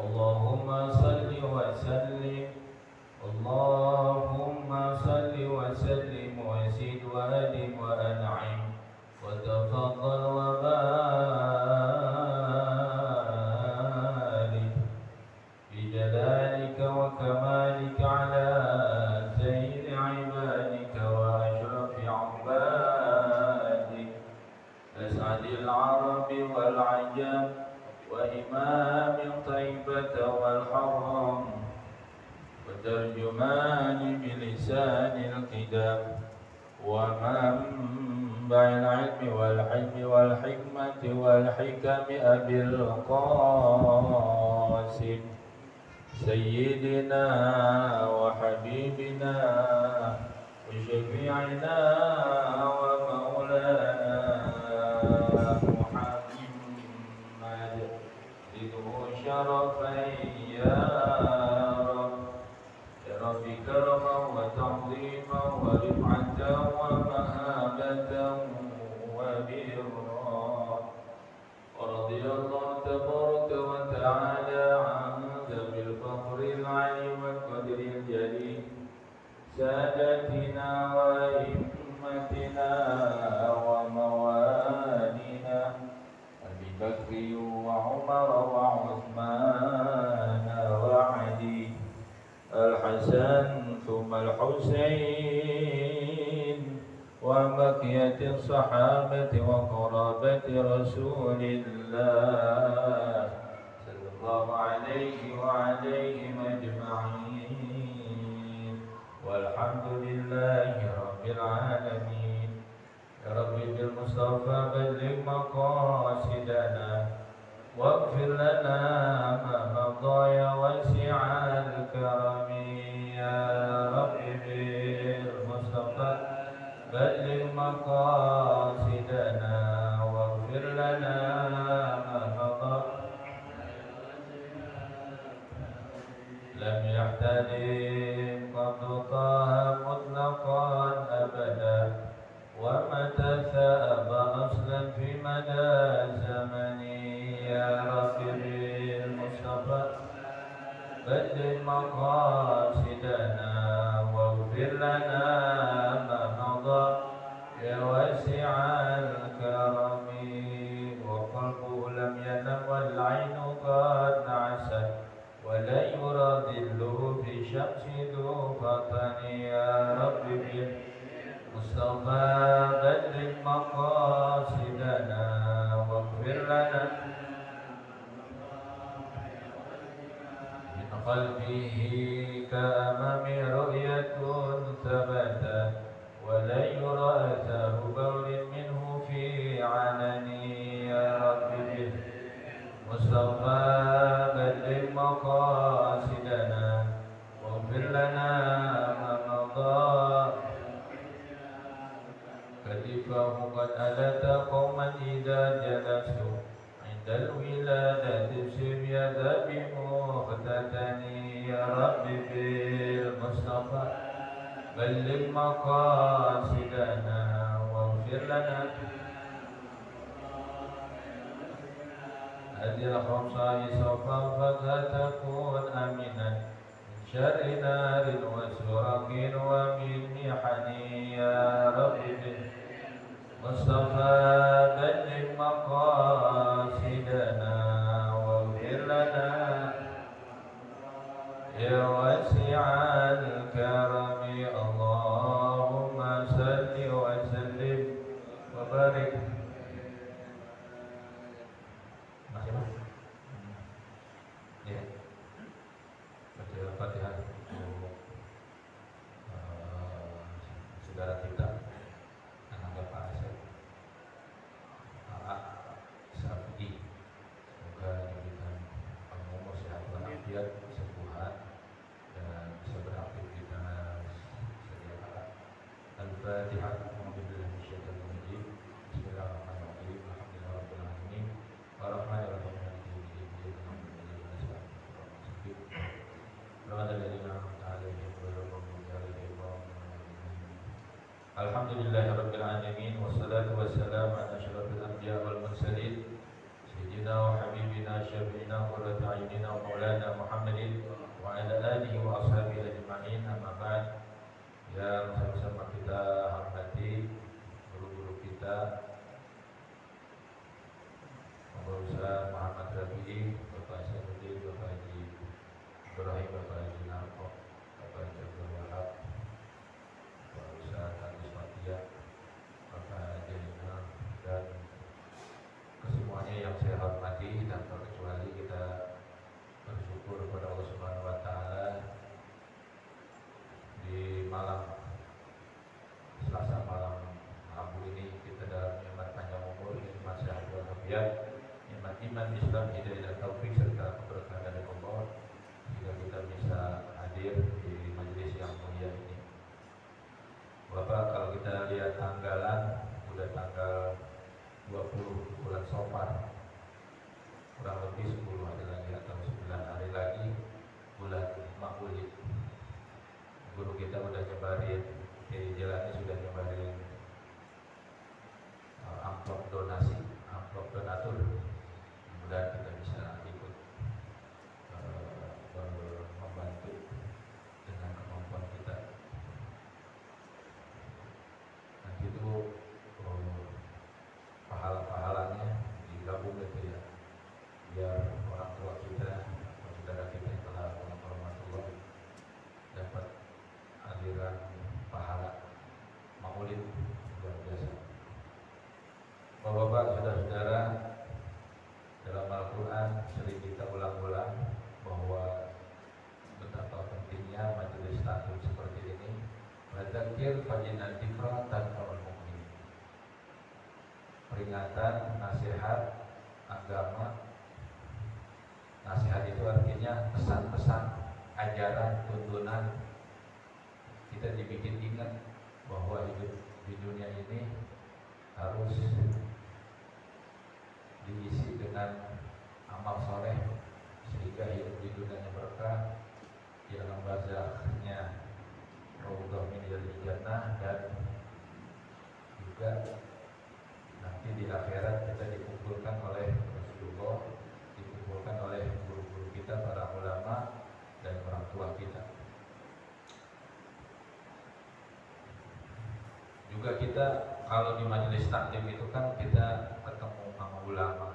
اللهم صل وسلم اللهم صل وسلم وزد وأدم وأنعم وتفضل وبارك بجلالك وكمالك على سيد عبادك وأشرف عبادك أسعد العرب والعجم وإمام طيبة والحرم وترجمان بلسان القدم ومنبع العلم والحلم والحكمة والحكم أبي القاسم سيدنا وحبيبنا وشفيعنا ومولانا محمد زده شرفا يا رب كرما وتعظيما ورفعة ومهابة وبرا ورضي الله تبارك وتعالى عن ذوي الفخر العلي والقدر الجليل سادتنا وأئمتنا وموالينا أبي بكر وعمر وعثمان وعلي الحسن ثم الحسين وبقية الصحابة وقرابة رسول الله صلى الله عليه وعليهم أجمعين والحمد لله رب العالمين. يا رب بالمصطفى بلغ مقاصدنا واغفر لنا ما مضى يا واسع الكرم. يا رب بالمصطفى بلغ مقاصدنا واغفر لنا ما مضى لم يحتلم قد طه مطلقا أبدا ومتى ثاب أصلا في مدى زمني. يا رب بالمصطفى بلغ مقاصدنا واغفر لنا ما مضى يا واسع الكرم. وقلبه لم ينم والعين قد نعست ولا يرى ظله في شمس ذو فطن. يا رب بالمصطفى بلغ مقاصدنا واغفر لنا من قلبه كأمام رؤية ثبتا ولا يرى أثر بول منه في علني. يا رب بالمصطفى بلغ مقاصدنا واغفر لنا ما مضى كتفه قد ألت قوما إذا جلسوا عند الولادة سبية بمختتني. يا رب بالمصطفى بلغ مقاصدنا واغفر لنا هذه الخمسة صفا فتكون آمنا من شر نار وسرق ومن محن. يا رب بالمصطفى بلغ مقاصدنا واغفر لنا يا واسع الكرم. اللهم صل وسلم وبارك. Masih Mas? Ya. Baca Al-Fatihah untuk saudara kita anaknya Pak Asep Pak Safi. Semoga diberikan umur sehat walafiat, kesembuhan dan bisa beraktivitas sedia kala. Al-Fatihah. Bismillahirrahmanirrahim. Alhamdulillahirabbil alamin. Arrahmanirrahim. Alhamdulillahirabbil alamin wassalatu wassalamu ala asyrafil anbiya wal mursalin sayyidina wa habibina وشفيعنا وقرة أعيننا ومولانا محمد وعلى آله وأصحابه أجمعين. Amma ba'd. Yang sama-sama kita hormati guru-guru kita, Bapak Ustaz Muhammad Rafi'i, Bapak Syarudin, Bapak Haji Ibrahim, Bapak Haji Narko, Bapak Haji Abdul Wahab, Bapak Ustaz Haji Fatia, Bapak Haji Nina, dan kesemuanya yang saya hormati. Dan terkecuali kita bersyukur kepada Allah Subhanahu wa Ta'ala di malam Selasa, malam Rabu ini kita dalam nikmat panjang umur, nikmat sehat walafiat, nikmat iman, Islam, hidayah dan taufik serta keberkahan dari Allah, sehingga kita bisa hadir di majelis yang mulia ini. Bapak, kalau kita lihat tanggalan, udah tanggal 20 bulan Safar, kurang lebih 10 hari lagi atau 9 hari lagi bulan Maulid. Guru kita udah nyebarin di jalannya, sudah nyebarin amplop donasi, amplop donatur. Mudah-mudahan kita bisa ikut membantu dengan kemampuan kita. Nanti itu pahala-pahalanya digabung gitu ya, biar orang tua kita, saudara kita yang telah menghormati dapat aliran pahala Maulid luar biasa. Bapak-bapak, saudara-saudara, dalam Al-Quran sering kita ulang-ulang bahwa betapa pentingnya majelis taklim seperti ini. Fadzakir fa'inna dzikra tanfa'ul mu'minin. Peringatan, nasihat, agama. Nasihat itu artinya pesan-pesan, ajaran, tuntunan. Kita dibikin ingat bahwa hidup di dunia ini harus diisi dengan amal soleh, sehingga hidup di dunianya berkah, di alam barzahnya raudhah min riyadil jannah, dan juga nanti di akhirat kita dikumpulkan oleh Rasulullah, dikumpulkan oleh guru-guru kita, para ulama dan orang tua kita. Juga kita kalau di majelis taklim itu kan kita ketemu sama ulama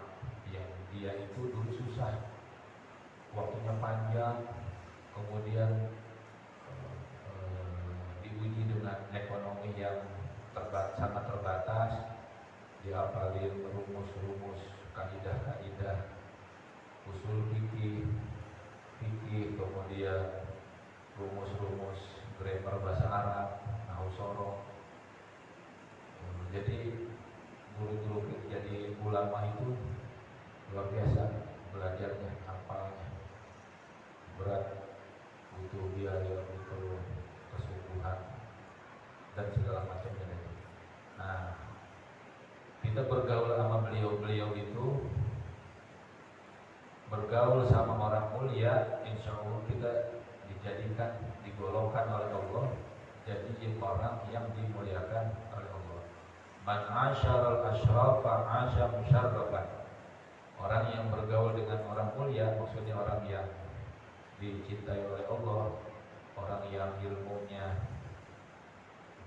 yang dia itu dulu susah, waktunya panjang, kemudian diuji dengan ekonomi yang sangat terbatas, dihafalin rumus-rumus, kaidah-kaidah, usul fikih, kemudian rumus-rumus grammar bahasa Arab, nahwu shoroh. Jadi guru-guru jadi ulama itu luar biasa belajarnya, hafalnya berat, butuh biaya, butuh kesungguhan dan segala macamnya. Nah, kita bergaul sama beliau-beliau itu, bergaul sama orang mulia, insya Allah kita dijadikan, digolongkan oleh Allah jadi orang yang dimuliakan oleh Allah. Man asyaral asyrafa asya musyarrafan. Orang yang bergaul dengan orang mulia, maksudnya orang yang dicintai oleh Allah, orang yang ilmunya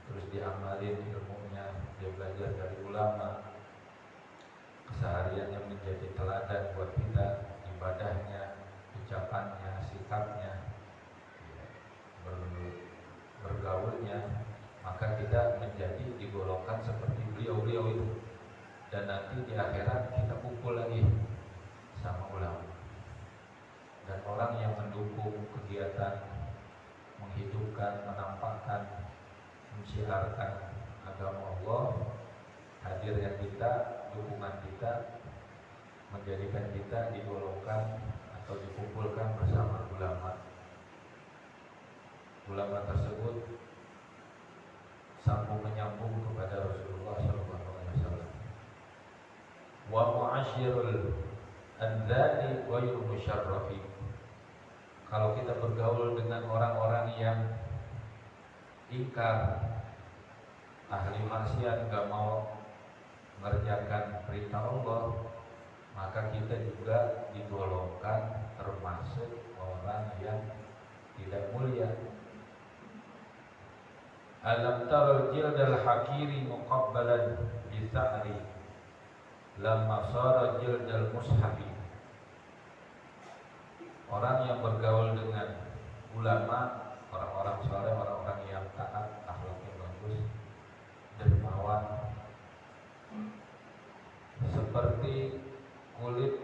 terus diamalin, ilmunya dia belajar dari ulama, kesehariannya menjadi teladan buat kita, ibadahnya, ucapannya, sikapnya, bergaulnya, maka kita menjadi digolongkan seperti beliau-beliau itu. Dan nanti di akhirat kita kumpul lagi sama ulama. Dan orang yang mendukung kegiatan menghidupkan, menampakkan, mensiarkan agama Allah, hadirnya kita, dukungan kita, menjadikan kita digolongkan atau dikumpulkan bersama ulama. Ulama tersebut sambung menyambung kepada Rasulullah SAW. Wa mu'asyirul anzani wa yurmusyarrafi. Kalau kita bergaul dengan orang-orang yang ingkar, ahli maksiat, gak mau mengerjakan perintah Allah, maka kita juga digolongkan termasuk orang yang tidak mulia. Alam taral jildal hakiri muqabbalan bisa'ri lamma sara jildal mushafi. Orang yang bergaul dengan ulama, orang-orang saleh, orang-orang yang taat, akhlaknya bagus, dermawan, seperti kulit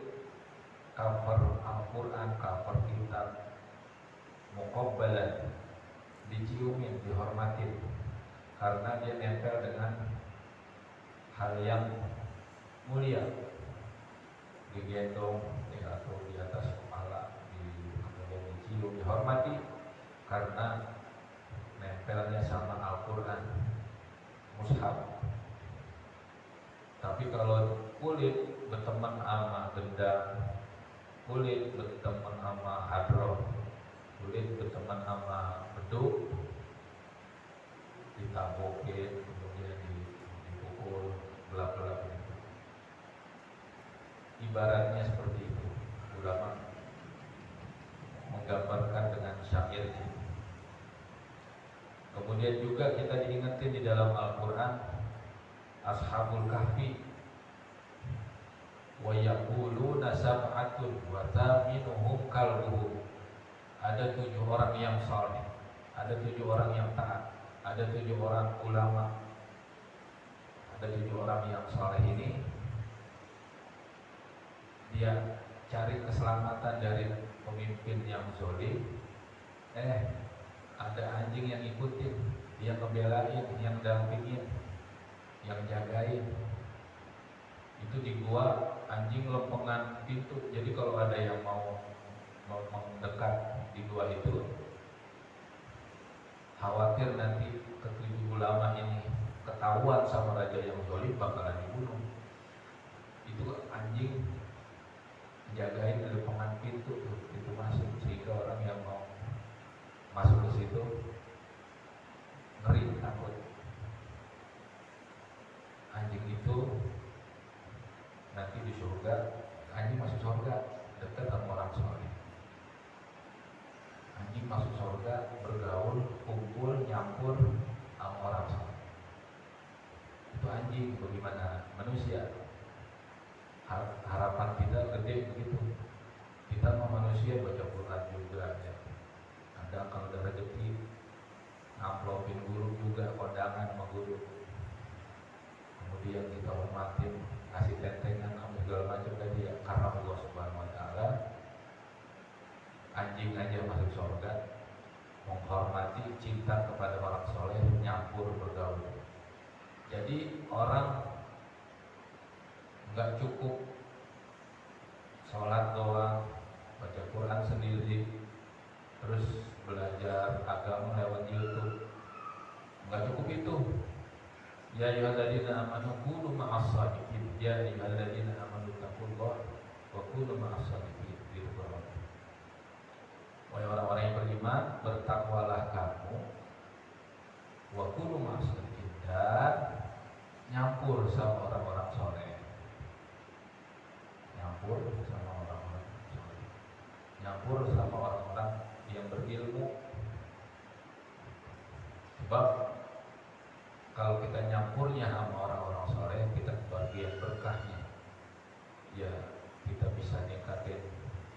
cover Al-Quran, cover kitab, muqabbalan, diciumin, dihormatin, karena dia nempel dengan hal yang mulia, digendong atau di atas kepala, kemudian dicium, dihormati karena nempelnya sama Al-Quran, mushaf. Tapi kalau kulit berteman sama benda, kulit berteman sama hadroh, kulit berteman sama beduk, ditabokin, kemudian dipukul, gelap-gelap itu. Ibaratnya seperti itu. Ulama menggambarkan dengan syairnya. Kemudian juga kita diingetin di dalam Al-Quran Ashabul Kahfi, wa yaquluna sab'atun wa thaminuhum kalbuhum. Ada 7 orang yang saleh, ada 7 orang yang taat, ada 7 orang ulama, ada 7 orang yang saleh ini dia cari keselamatan dari pemimpin yang zalim. Ada anjing yang ikutin, yang ngebelain, yang dampingin, yang jagain. Itu di gua anjing lempengan pintu. Jadi kalau ada yang mau mendekat di gua itu, khawatir nanti ketujuh ulama ini ketahuan sama raja yang zalim, bakalan dibunuh. Itu anjing jagain di lempengan pintu tuh, itu masuk, sehingga orang yang mau masuk ke situ ngeri, takut. Anjing itu nanti di surga, anjing masuk surga dekat sama orang soleh. Anjing masuk surga, bergaul, kumpul, nyampur sama orang soleh. Itu anjing. Bagaimana manusia? Harapan kita gede begitu. Kita mau manusia baca Quran juga ya. Ada kalau ada rezeki ngamplopin guru juga, kondangan sama guru. Kemudian kita hormatin, kasih tentengan, segala macam tadi ya, karena Allah Subhanahu Wa Taala. Anjing aja masuk surga, menghormati, cinta kepada orang soleh, nyampur, bergaul. Jadi orang nggak cukup sholat doang, baca Quran sendiri, terus belajar agama lewat YouTube. Nggak cukup itu. Ya ayyuhalladzina amanu kunu ma'as shadiqin. Ya ayyuhalladzina amanu taqullaha wa kunu ma'as shadiqin. Gitu Bapak. Wahai orang-orang yang beriman, bertakwalah kamu, wa kunu ma'as shadiqin, dan nyampur sama orang-orang soleh. Nyampur sama orang-orang soleh. Nyampur sama orang-orang yang berilmu. Sebab kalau kita nyampurnya sama orang-orang soleh, kita kebagian berkahnya. Ya, kita bisa ningkatin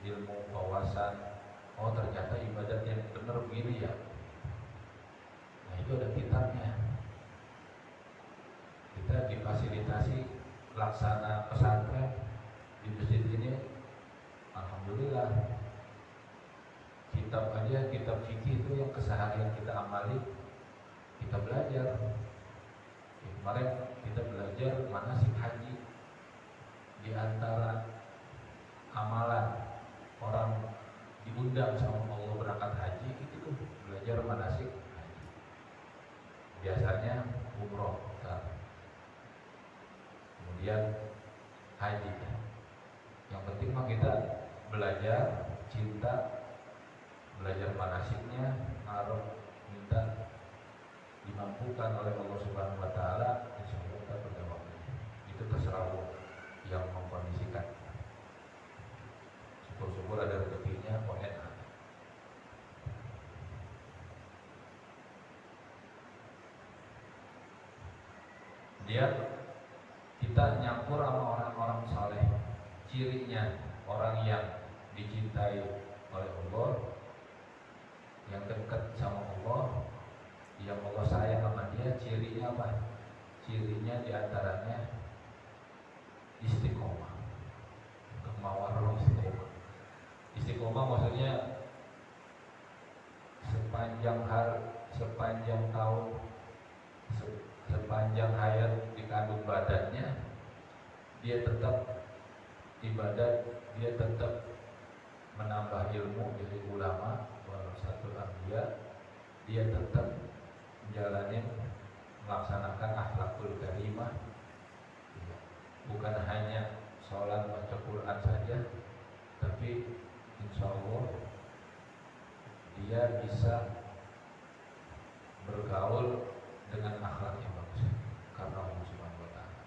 ilmu, wawasan. Oh, ternyata ibadat yang benar begini ya. Nah, itu ada kitabnya. Kita difasilitasi laksana pesantren di masjid ini, alhamdulillah. Kitab aja, kitab fikih itu yang keseharian kita amali, kita belajar. Kemarin kita belajar manasik haji. Di antara amalan orang diundang sama Allah berangkat haji, itu tuh belajar manasik haji. Biasanya umroh, kemudian haji. Yang penting mah kita belajar cinta, belajar manasiknya, naruh, minta dimampukan oleh Allah Subhanahu Wa Taala, insya Allah kita berjawab. Itu terserah Allah yang mengkondisikan. syukur-syukur ada rezekinya, kok enak. Dia kita nyampur sama orang-orang saleh. Cirinya orang yang dicintai oleh Allah, yang dekat sama Allah, yang Allah sayang sama dia, cirinya apa? Cirinya diantaranya istiqomah. Kemauan istiqomah. Istiqomah maksudnya sepanjang hari, sepanjang tahun, sepanjang hayat dikandung badannya, dia tetap ibadat, dia tetap menambah ilmu, jadi ulama, warasatul anbiya, dia tetap menjalani, melaksanakan akhlakul karimah, bukan hanya sholat baca Quran saja, tapi insya Allah dia bisa bergaul dengan akhlak yang bagus karena Allah Subhanahu wa Ta'ala.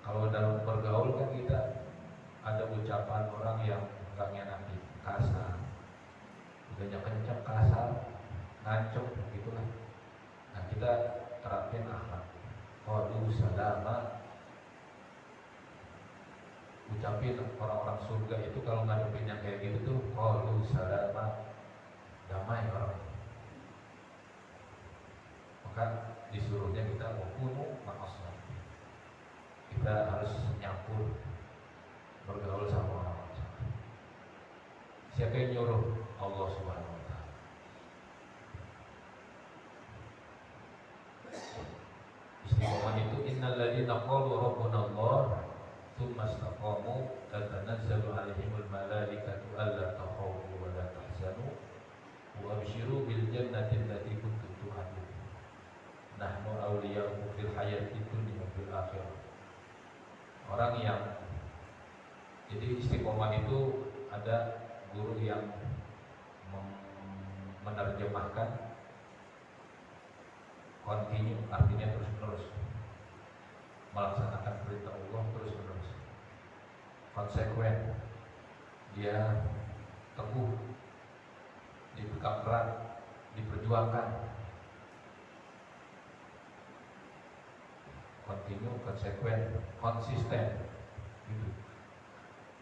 Kalau dalam bergaul kan kita ada ucapan orang yang nggak nyenangin, kasar, udah kencang kasar, ngancem gitulah. Nah kita terapin akhlak. Qalu salama. Ucapin orang-orang surga itu kalau ngadepin yang kayak gitu tuh qalu salama, damai orang. Maka disuruhnya kita wakunu ma'aslah. Kita harus nyampur bergaul sama orang-orang saleh. Siapa yang nyuruh? Allah Subhanahu wa Ta'ala. Istiqomah itu innal ladzina qalu rabbuna Allah tsumma istaqamu tatanazzalu 'alaihimul malaikatu alla takhafu wa la tahzanu wa abshiru bil jannati allati kuntum tu'adun. Nahnu awliya'ukum fil hayatid dunya wa fil akhirah. Orang yang jadi istiqomah itu ada guru yang menerjemahkan continue, artinya terus-menerus melaksanakan perintah Allah terus-menerus, konsekuen, dia teguh, dipegang erat, diperjuangkan, continue, konsekuen, konsisten, gitu.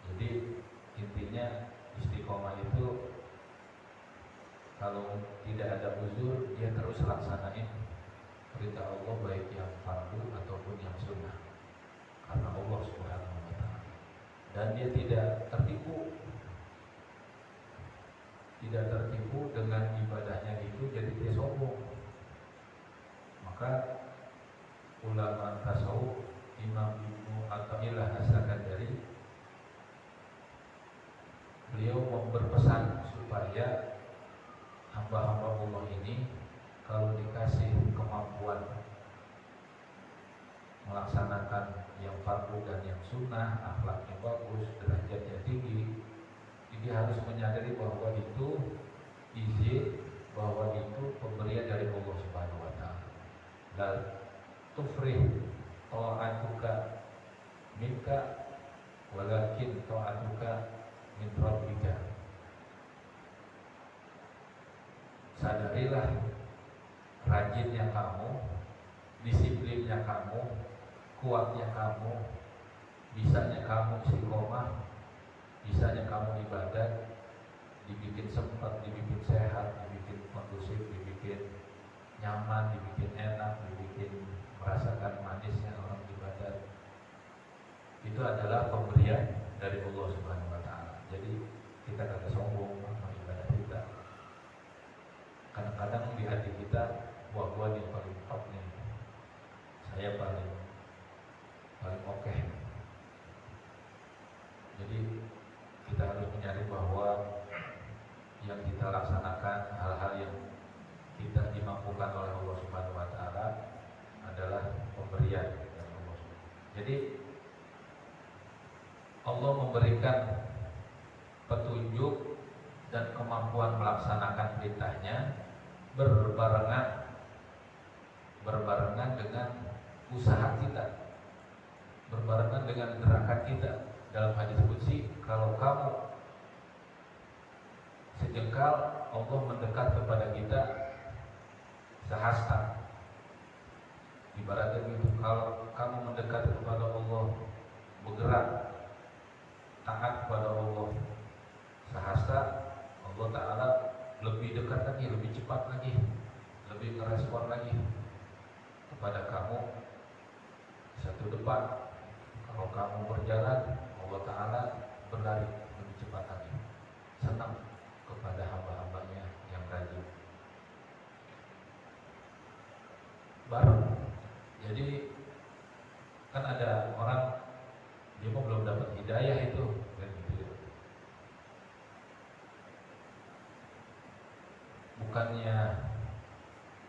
Jadi intinya istiqomah itu kalau tidak ada uzur, dia terus laksanain perintah Allah baik yang fardu ataupun yang sunnah karena Allah Subhanahu wa Ta'ala, dan dia tidak tertipu dengan ibadahnya itu jadi dia sombong. Maka ulama tasawuf Imam Ibnu Athaillah As-Sakandari beliau berpesan supaya hamba-hamba Allah ini kalau dikasih kemampuan melaksanakan yang fardu dan yang sunnah, akhlaknya bagus, derajatnya tinggi, dia harus menyadari bahwa itu izin, bahwa itu pemberian dari Allah Subhanahu wa Ta'ala. Dan tufrih ta'atuka minka walakin ta'atuka min rabbika. Sadarilah rajinnya kamu, disiplinnya kamu, kuatnya kamu, bisanya kamu istiqomah, bisanya kamu ibadat, dibikin sempat, dibikin sehat, dibikin kondusif, dibikin nyaman, dibikin enak, dibikin merasakan manisnya orang ibadat. Itu adalah pemberian dari Allah Subhanahu wa Ta'ala. Jadi kita kata sombong sama ibadah kita. Kadang-kadang di hati kita, wah gua nih paling top nih, saya paling oke. Jadi kita harus menyadari bahwa yang kita laksanakan, hal-hal yang kita dimampukan oleh Allah Subhanahu wa Ta'ala adalah pemberian dari Allah. Jadi Allah memberikan petunjuk dan kemampuan melaksanakan perintahnya berbarengan dengan usaha kita, berbarengan dengan gerakan kita. dalam hadis qudsi, kalau kamu sejengkal, Allah mendekat kepada kita sehasta. Ibaratnya begitu, kalau kamu mendekat kepada Allah, bergerak taat kepada Allah sehasta, Allah Ta'ala lebih dekat lagi, lebih cepat lagi, lebih merespon lagi kepada kamu satu depan. Kalau kamu berjalan, Allah Ta'ala berlari lebih cepat lagi, senang kepada hamba-hambanya yang rajin. Baru, jadi kan ada orang dia mah belum dapat hidayah itu, kan gitu. Bukannya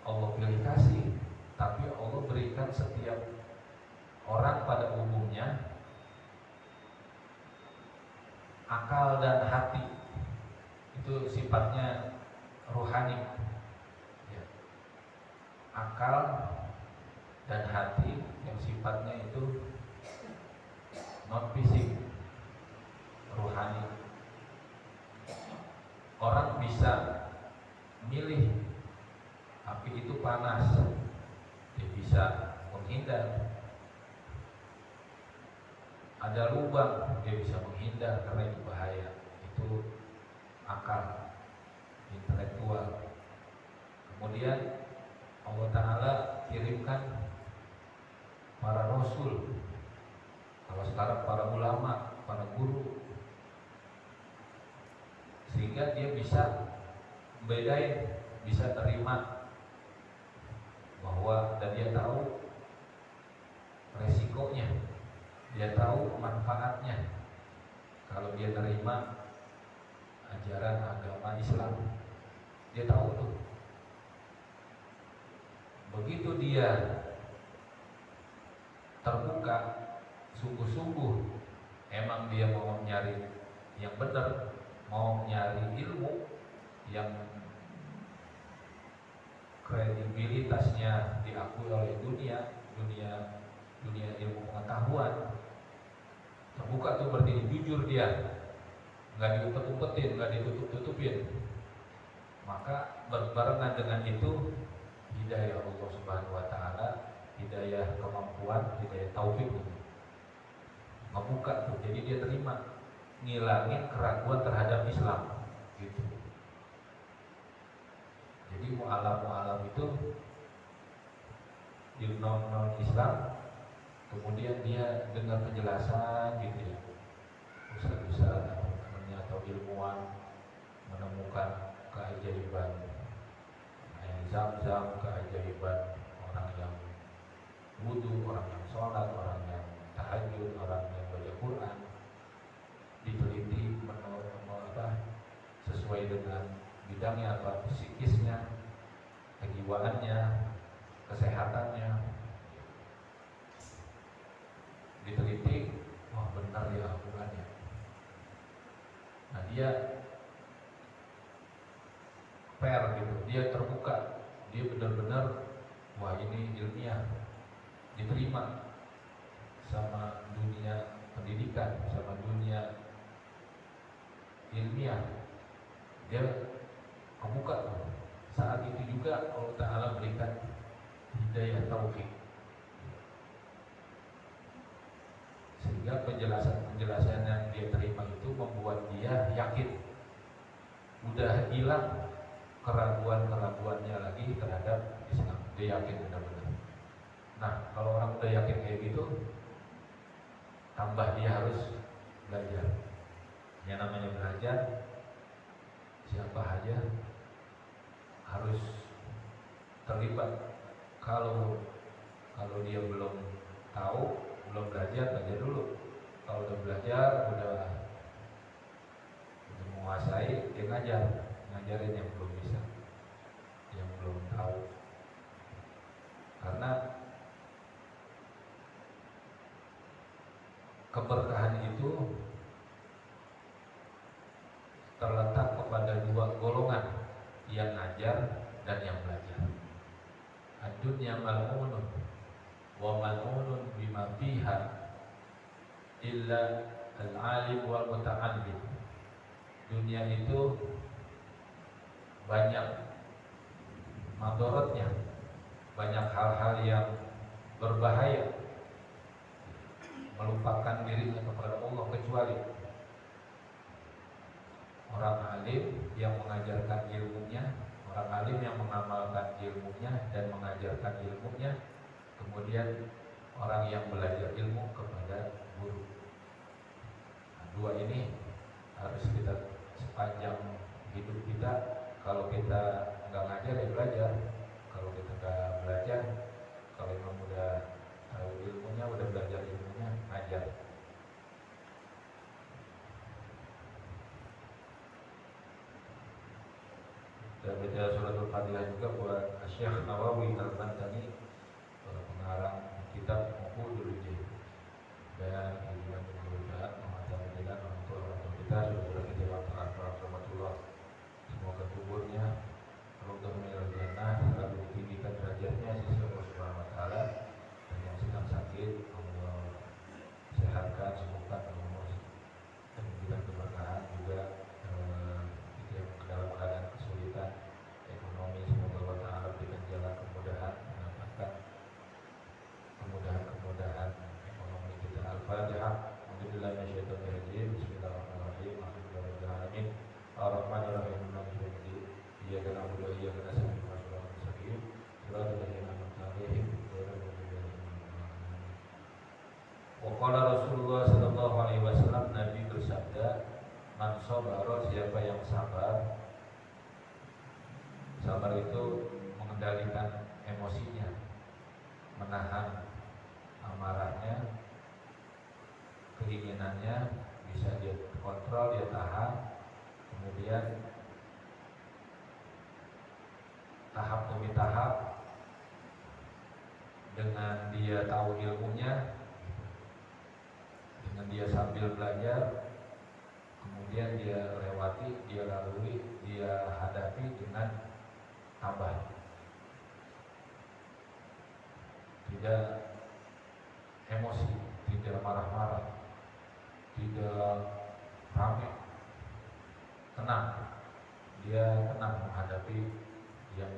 Allah pilih kasih, tapi Allah berikan setiap orang pada umumnya akal dan hati. Itu sifatnya rohani ya. Akal dan hati yang sifatnya itu non fisik, rohani. Orang bisa milih api itu panas, dia bisa menghindar. Ada lubang, dia bisa menghindar karena itu bahaya. Itu akal intelektual. Kemudian Allah Ta'ala kirimkan para rasul, kalau sekarang para ulama, para guru, sehingga dia bisa bedain, bisa terima bahwa, dan dia tahu resikonya, dia tahu manfaatnya kalau dia terima ajaran agama Islam. Dia tahu tuh. Begitu dia terbuka, sungguh-sungguh emang dia mau nyari yang benar, mau nyari ilmu yang kredibilitasnya diakui oleh dunia ilmu pengetahuan, terbuka tuh berarti jujur dia, nggak diumpet-umpetin, nggak ditutup-tutupin. Maka berbarengan dengan itu hidayah Allah Subhanahu Wa Taala, hidayah kemampuan, hidayah taufik itu ngebuka tuh, jadi dia terima, ngilangin keraguan terhadap Islam gitu. Jadi mu'alam itu di non Islam, kemudian dia dengar penjelasan gitu ya, ustaz-ustaz atau ilmuwan menemukan keajaiban air zam-zam, keajaiban orang yang wudu, orang yang sholat, orang yang tahajud, orang yang baca Quran, diteliti sesuai dengan bidangnya apa, psikisnya, kejiwaannya, kesehatannya, diteliti, wah benar ya Al-Qurannya. Nah dia fair gitu, dia terbuka, dia benar-benar wah ini ilmiah, diterima sama dunia pendidikan, sama dunia ilmiah, dia kebuka. Saat itu juga Allah Ta'ala berikan hidayah taufik, sehingga penjelasan yang dia terima itu membuat dia yakin, udah hilang keraguan-keraguannya lagi terhadap Islam. Dia yakin benar-benar. Nah, kalau orang udah yakin kayak gitu, tambah dia harus belajar. Yang namanya belajar, siapa aja harus terlibat. Kalau dia belum tahu, belum belajar dulu. Kalau udah belajar, udah menguasai, dia ngajarin yang belum bisa, yang belum tahu. Karena keberkahan itu terletak kepada dua golongan, yang ngajar dan yang belajar. Ad-dunya mal'unun wa mal'unun bima fiha illa al-alim wal muta'allim. Dunia itu banyak madorotnya, banyak hal-hal yang berbahaya, melupakan dirinya kepada Allah, kecuali orang alim yang mengajarkan ilmunya, orang alim yang mengamalkan ilmunya dan mengajarkan ilmunya, kemudian orang yang belajar ilmu kepada guru. Nah, dua ini harus kita sepanjang hidup kita. Kalau kita nggak ngajar ya belajar, kalau kita nggak belajar, kalau memang udah tahu ilmunya, udah belajar ilmunya, ngajar. Dan baca suratul Fatihah juga buat Syekh Nawawi Al-Bantani, pengarang kitab Muqudul Jin, dan juga berdoa mengajarkan orang tua kita sudah kita warahmatullah. Semoga kuburnya Allah Jannah selalu ditinggikan derajatnya sisi Allah Subhanahu Wa Taala, dan yang sedang sakit Allah sehatkan, sembuhkan Allah, dan memberikan keberkahan juga yang dalam keadaan kesulitan ekonomi, semoga Allah Taala berikan jalan kemudahan mendapatkan kemudahan ekonomi kita. Al-Fatihah. Bismillahirrahmanirrahim. Alhamdulillahirobbilalamin. Ar-Rahmanirrahim. Maliki yaumiddin. Iyyaka na'budu wa iyyaka nasta'in. Ihdinas siratal mustaqim. Shiratal ladzina an'amta 'alaihim ghairil maghdubi 'alaihim. Wa qala Rasulullah sallallahu alaihi wasallam, Nabi bersabda, man sabara, siapa yang sabar. Sabar itu mengendalikan emosinya, menahan amarahnya, keinginannya bisa dia kontrol, dia tahan. Kemudian tahap demi tahap, dengan dia tahu ilmunya, dengan dia sambil belajar, kemudian dia lewati, dia lalui, dia hadapi dengan tabah, tidak emosi, tidak marah-marah, tidak ramai, tenang. Dia tenang menghadapi yang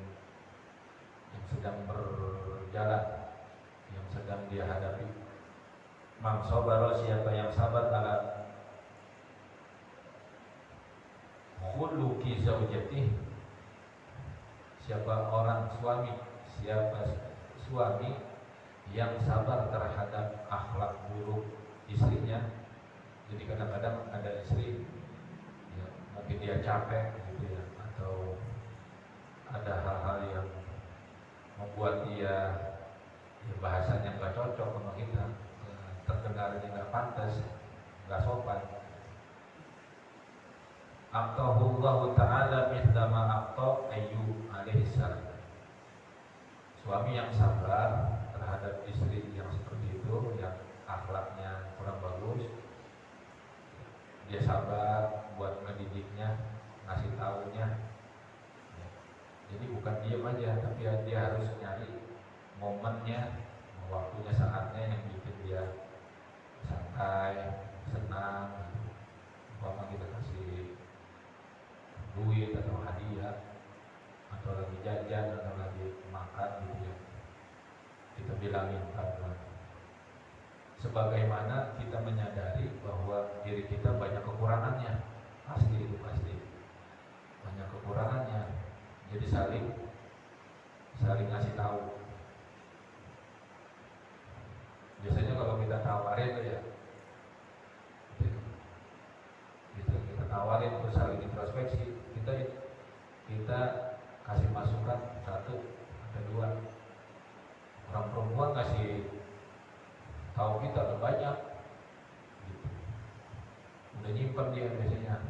sedang berjalan, yang sedang dia hadapi. Man sabara, siapa yang sabar ala khuluqi zaujatihi, siapa orang suami, siapa suami yang sabar terhadap akhlak buruk istrinya. Jadi kadang-kadang ada istri ya, mungkin dia capek gitu ya, atau ada hal-hal yang membuat dia ya, bahasanya nggak cocok sama kita, terdengarnya nggak pantas, nggak sopan. Aqtahullahu ta'ala mihdama aqta Ayyub alaihissalam. Suami yang sabar terhadap istri yang seperti itu, yang akhlaknya kurang bagus, dia sabar buat ngedidiknya, ngasih taunya. Jadi bukan diam aja, tapi dia harus nyari momennya, waktunya, saatnya yang bikin dia santai, senang. Umpama kita kasih duit atau hadiah, atau lagi jajan, atau lagi makan gitu ya, kita bilangin pelan-pelan. Sebagaimana kita menyadari bahwa diri kita banyak kekurangannya, pasti itu pasti banyak kekurangannya. Jadi saling ngasih tahu. Biasanya kalau kita tawarin ya, kita tawarin terus saling introspeksi, kita kasih masukan satu atau dua. Orang perempuan ngasih tahu kita lebih banyak gitu. Udah nyimpen dia biasanya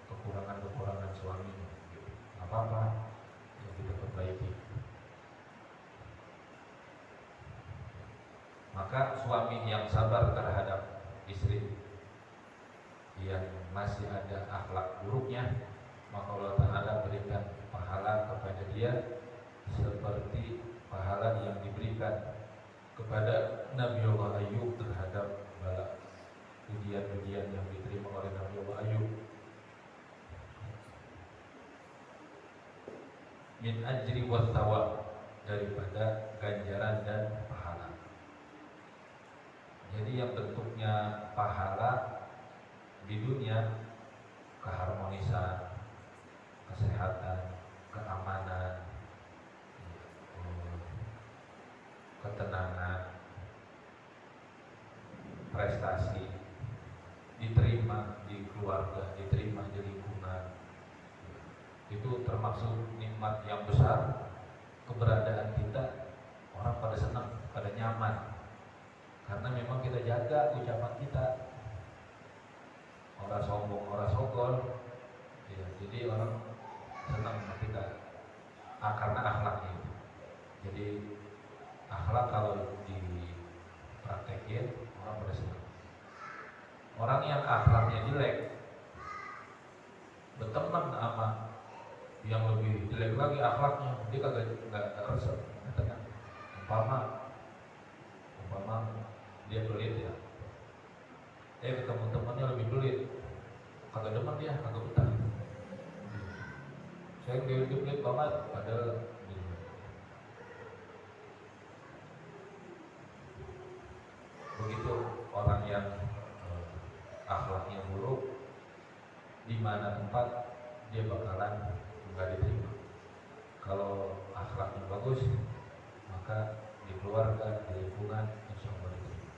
kekurangan suami gitu. Apa-apa yang kita perbaiki. Maka suami yang sabar terhadap istri yang masih ada akhlak buruknya, maka Allah Ta'ala berikan pahala kepada dia seperti pahala yang diberikan kepada Nabi Allah Ayyub terhadap bala pujian-pujian yang diterima oleh Nabi Allah Ayub. Min ajri wa thawab, daripada ganjaran dan pahala. Jadi yang bentuknya pahala di dunia, keharmonisan, kesehatan, keamanan, ketenangan, prestasi, diterima di keluarga, diterima di lingkungan, itu termasuk nikmat yang besar. Keberadaan kita, orang pada senang, pada nyaman, karena memang kita jaga ucapan kita. Orang sombong, orang sogol, ya, jadi orang senang sama kita karena akhlaknya itu. Jadi akhlak kalau dipraktekin, orang pada senang. Orang yang akhlaknya jelek berteman sama yang lebih jelek lagi akhlaknya, dia nggak resep, katakan. Umpama dia pelit ya, ketemu temannya lebih pelit, kagak demen dia, kagak betah. Saya pelit banget, padahal begitu orang yang akhlaknya buruk, di mana tempat dia bakalan nggak diterima. Kalau akhlaknya bagus, maka di keluarga, di lingkungan, insya Allah diterima.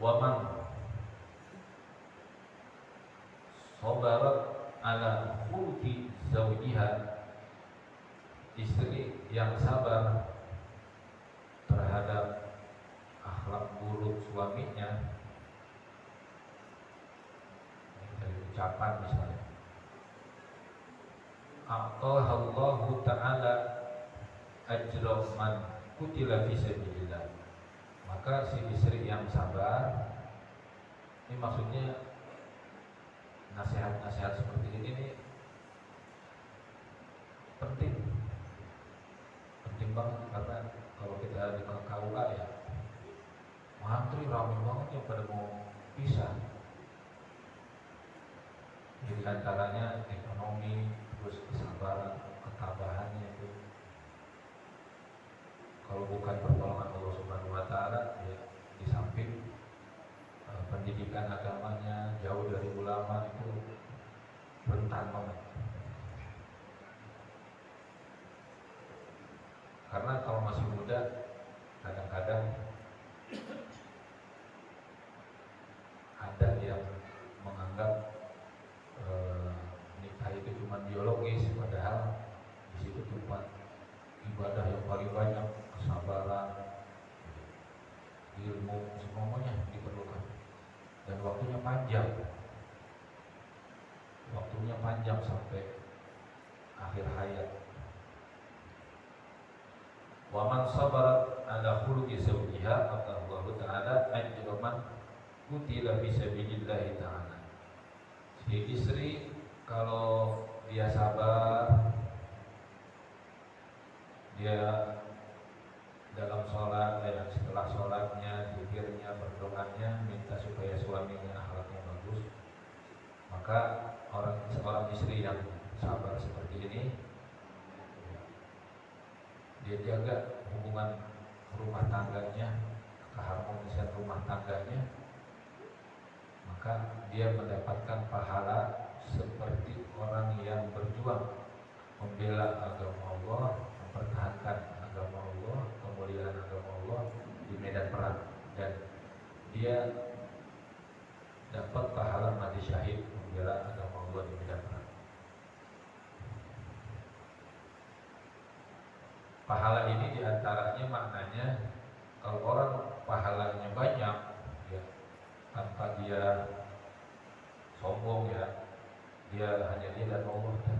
Waman sabarat ala khuluqi zawjiha, istri yang sabar terhadap akhlak buruk suaminya, dari ucapan misalnya, aqahallahu ta'ala ajra man qutila fi sabilillah, maka si istri yang sabar, ini maksudnya nasihat-nasihat seperti ini nih penting banget, karena kalau kita di KUA ya, mantri ramai banget yang pada mau pisah. Jadi antaranya ekonomi, terus kesabaran, ketabahannya itu. Kalau bukan pertolongan Allah Subhanahu Wa Taala, ya di samping pendidikan agamanya jauh dari ulama, itu rentan banget. Karena kalau masih muda, kadang-kadang ada yang menganggap nikah itu cuma biologis, padahal di situ tempat ibadah yang paling banyak, kesabaran, ilmu, semuanya diperlukan, dan waktunya panjang sampai akhir hayat. Wa man sabarat ala khuluqi zawjiha, maka Allah Ta'ala ajra man qutila fi sabilillah ta'ala. Si istri kalau dia sabar, dia dalam sholat, setelah sholatnya, zikirnya, berdoanya, minta supaya suaminya akhlaknya bagus, maka seorang istri yang sabar seperti ini, dia jaga hubungan rumah tangganya, keharmonisan rumah tangganya, maka dia mendapatkan pahala seperti orang yang berjuang membela agama Allah, mempertahankan agama Allah, kemuliaan agama Allah di medan perang, dan dia dapat pahala mati syahid membela agama Allah di medan perang. Pahala ini diantaranya maknanya, kalau orang pahalanya banyak, ya, tanpa dia sombong, ya, hanya dia dan Allah, dan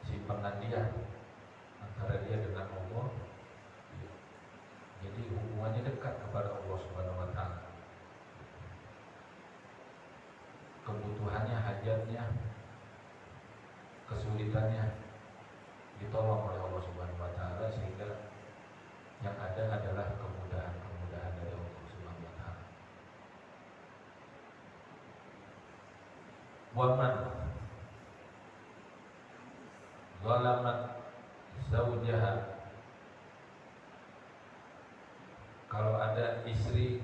simpangan dia antara dia dengan Allah, ya. Jadi hubungannya dekat kepada Allah Subhanahu Wa Taala. Kebutuhannya, hajatnya, kesulitannya ditolong oleh Allah Subhanahu Wa Taala, sehingga Yang ada adalah kemudahan-kemudahan dari Allah Subhanahu wa taala. Waman zalamat zaujaha, kalau ada istri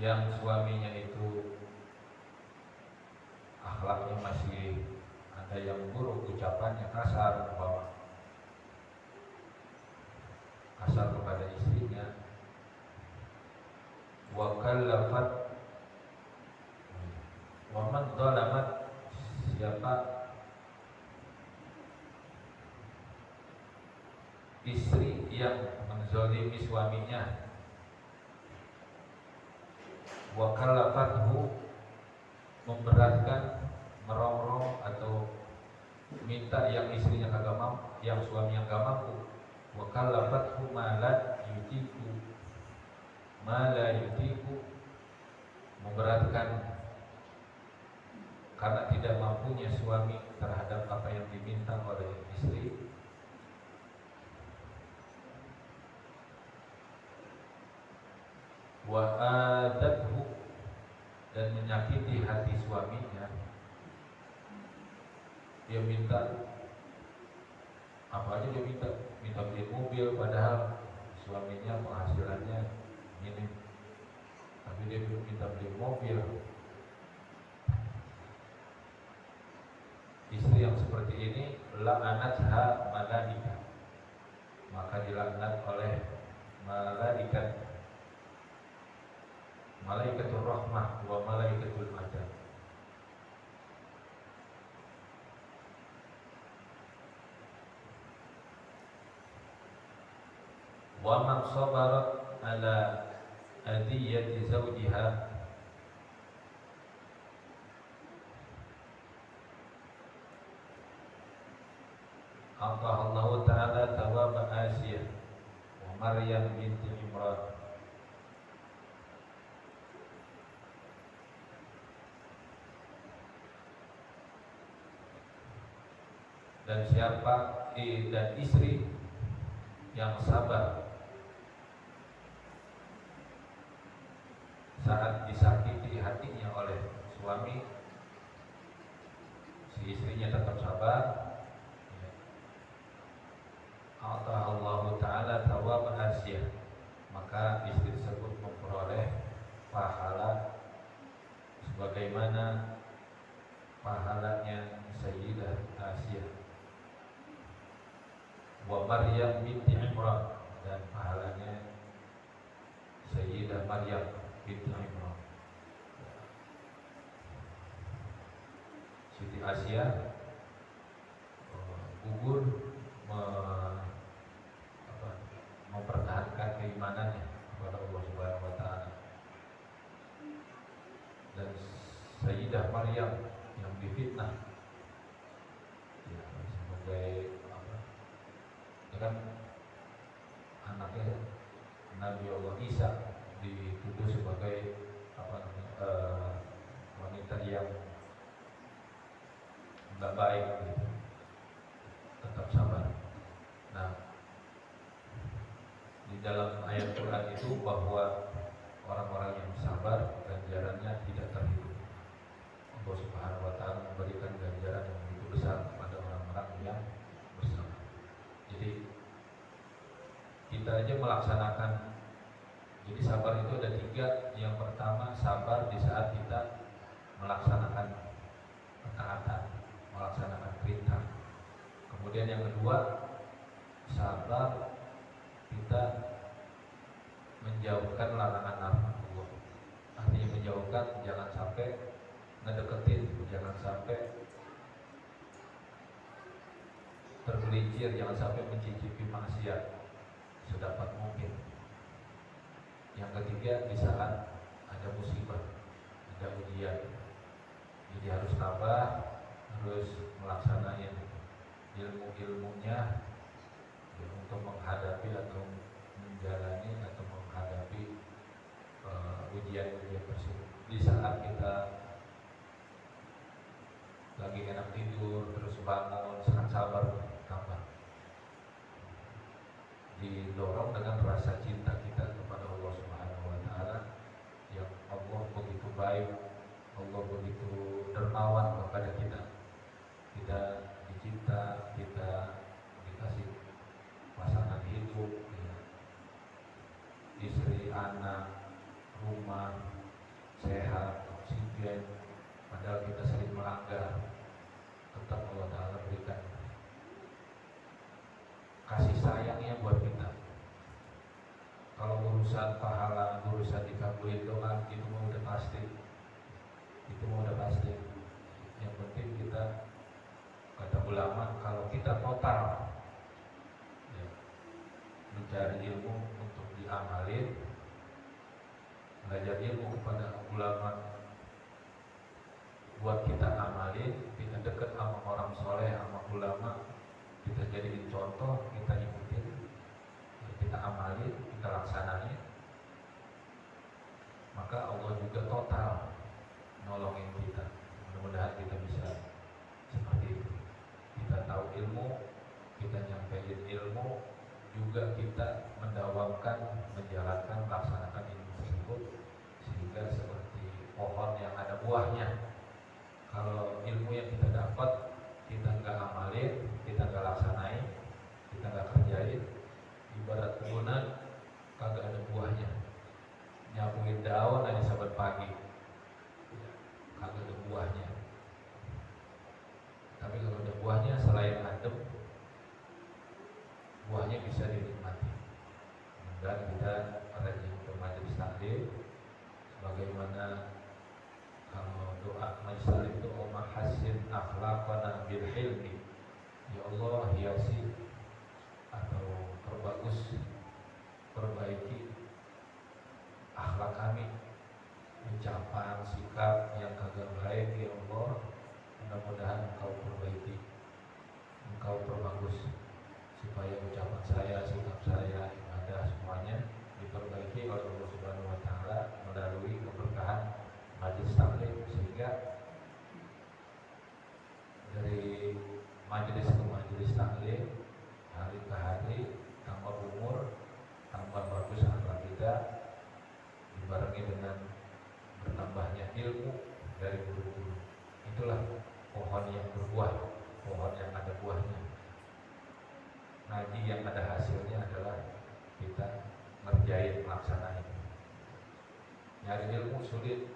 yang suaminya itu akhlaknya masih ada yang buruk, ucapannya kasar, kasar kepada istrinya, wa kallafat, wa man zalamat, siapa istri yang menzalimi suaminya, wa kallafathu, memberatkan, merongrong atau minta yang istrinya kagak mampu, yang suaminya kagak mampu, wa kallafathu ma la yutiku, memberatkan karena tidak mampunya suami terhadap apa yang diminta oleh istri, wa adathu, dan menyakiti hati suaminya. Dia minta apa aja, dia minta beli mobil, padahal suaminya penghasilannya minim, tapi dia minta beli mobil. Istri yang seperti ini la'anatha malaika, maka dilaknat oleh malaikatul rahmah wa malaikatul adab. Wa man sabarat ala adiyati zawjiha, Allah Ta'ala thawab Asiyah wa Maryam binti Imran. Dan siapa dan istri yang sabar saat disakiti hatinya oleh suami, si istrinya tetap sabar, Allah Ta'ala thawab Asiyah, maka istri tersebut memperoleh pahala sebagaimana pahalanya Sayyidah Asiyah, wa Maryam binti Imran, dan pahalanya Sayyidah Maryam binti Imran. Siti Asiyah gugur mempertahankan keimanannya kepada Allah Subhanahu wa taala, dan Sayyidah Maryam yang difitnah sebagai kan anaknya Nabi Allah Isa, dituduh sebagai wanita yang tidak baik, gitu. Tetap sabar. Nah, di dalam ayat Quran itu bahwa orang-orang yang sabar ganjarannya tidak terhitung. Allah Subhanahu wa taala memberikan ganjaran yang begitu besar kepada orang-orang yang bersabar. Jadi kita aja melaksanakan, jadi sabar itu ada 3. Yang pertama, sabar di saat kita melaksanakan ketaatan, melaksanakan perintah. Kemudian yang kedua, sabar kita menjauhkan larangan Allah. Artinya menjauhkan, jangan sampai ngedeketin, jangan sampai tergelincir, jangan sampai mencicipi maksiat sedapat mungkin. Yang ketiga, di saat ada musibah, ada ujian, jadi harus tabah, harus melaksanakan ilmu-ilmunya untuk menghadapi atau menjalani atau menghadapi ujian-ujian tersebut. Di saat kita lagi enak tidur terus bangun sangat sabar, gampang. Didorong dengan rasa cinta kita kepada Allah Subhanahu wa taala, yang Allah begitu baik, Allah begitu dermawan kepada kita. Kita dicinta, kita dikasih pasangan hidup, ya, istri, anak, rumah, sehat, oksigen, padahal kita sering melanggar, tetap Allah Ta'ala berikan kasih sayangnya buat kita. Kalau urusan pahala, urusan dikabulin doa, itu mah udah pasti. Itu mah udah pasti. Yang penting kita, kata ulama, kalau kita total ya, mencari ilmu untuk diamalin, belajar ilmu kepada ulama buat kita amalin, kita dekat sama orang soleh, sama ulama, kita jadiin contoh, kita ikutin, kita amalin, kita laksanain, maka Allah juga total nolongin kita. Mudah-mudahan kita bisa seperti itu. Kita tahu ilmu, kita nyampein ilmu, juga kita mendawamkan, menjalankan, melaksanakan ilmu tersebut, sehingga seperti pohon yang ada buahnya. Kalau ilmu yang kita dapat kita nggak amalin, kita nggak laksanain, kita nggak kerjain, ibarat kebunan kagak ada buahnya. Nyapuin daun aja sahabat pagi, kagak ada buahnya. Tapi kalau ada buahnya, selain adem, buahnya bisa dinikmati. Dan kita rajin ke majelis taklim, sebagaimana kalau doa majelis taklim itu Allahumma hassin akhlaqana bil hilmi, ya Allah hiasi atau perbaiki akhlak kami, ucapan, sikap yang kagak baik, ya Allah, mudah-mudahan Engkau perbaiki, Engkau perbagus, supaya ucapan saya, sikap saya, ibadah semuanya diperbaiki oleh Allah Subhanahu wa taala melalui keberkahan majelis taklim, sehingga dari majelis ke majelis taklim, hari ke hari tambah umur, tambah bagus akhlak kita, dibarengi dengan bertambahnya ilmu dari guru-guru. Itulah pohon yang berbuah, pohon yang ada buahnya. Ngaji yang ada hasilnya adalah kita ngerjain, melaksanain. Nyari ilmu sulit,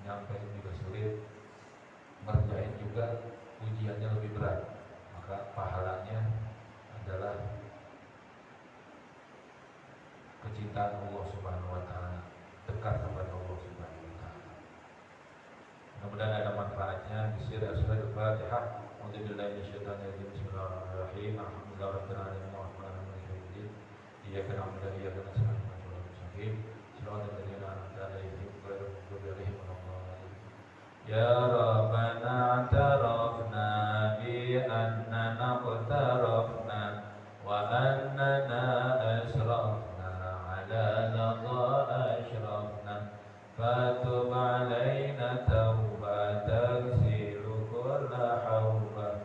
nyampein juga sulit, ngerjain juga ujiannya lebih berat. Maka pahalanya adalah kecintaan Allah Subhanahu wa taala, dekat kepada Allah Subhanahu wa taala. Mudah-mudahan ada manfaatnya. Bismillahirrahmanirrahim. Alhamdulillahi minasyaitonir rajim. Bismillahirrahmanirrahim. Alhamdulillahirabbil alamin. Arrahmanirrahim. Iyyaka na'budu wa iyyaka nasta'in. Ihdinas siratal siratal ladzina an'amta 'alaihim ghairil maghdubi 'alaihim waladdallin. Ya Rabbana i'tarafna bi annana iqtarafna wa annana asrafna 'ala ladha ashrafna fatub 'alaina taubatan silu kulla hawba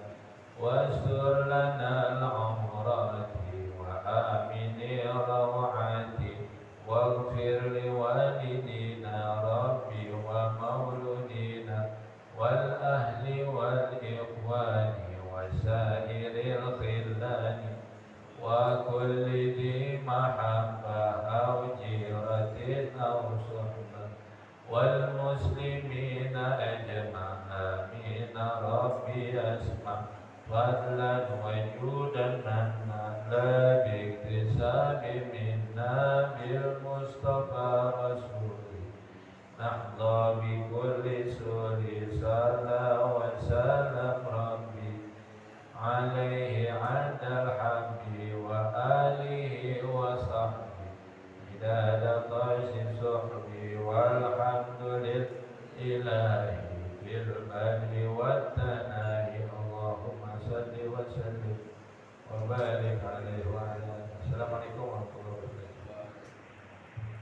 wastur lana al-umrati wa amini rawati waghfir li walidina rabbi wa mauludina wal ahli wal ikhwani wa sairil khillani wa kulli di mahabbah aw jiratin aw suhbah wal muslimina ajma'a amin rabbi asma' fadlan wa judan manna la biktisabi minna bil mustafa rasuli nahda bi kulli suri sala wa salam rabbi alaihi adal habbi wa alihi wa sahbi idada tashi suhbi walhamdulillah ilahi bil badri wat tanahi. Allahumma salli wa sallim wa barik alaihi wa ala. Assalamualaikum warahmatullahi wabarakatuh.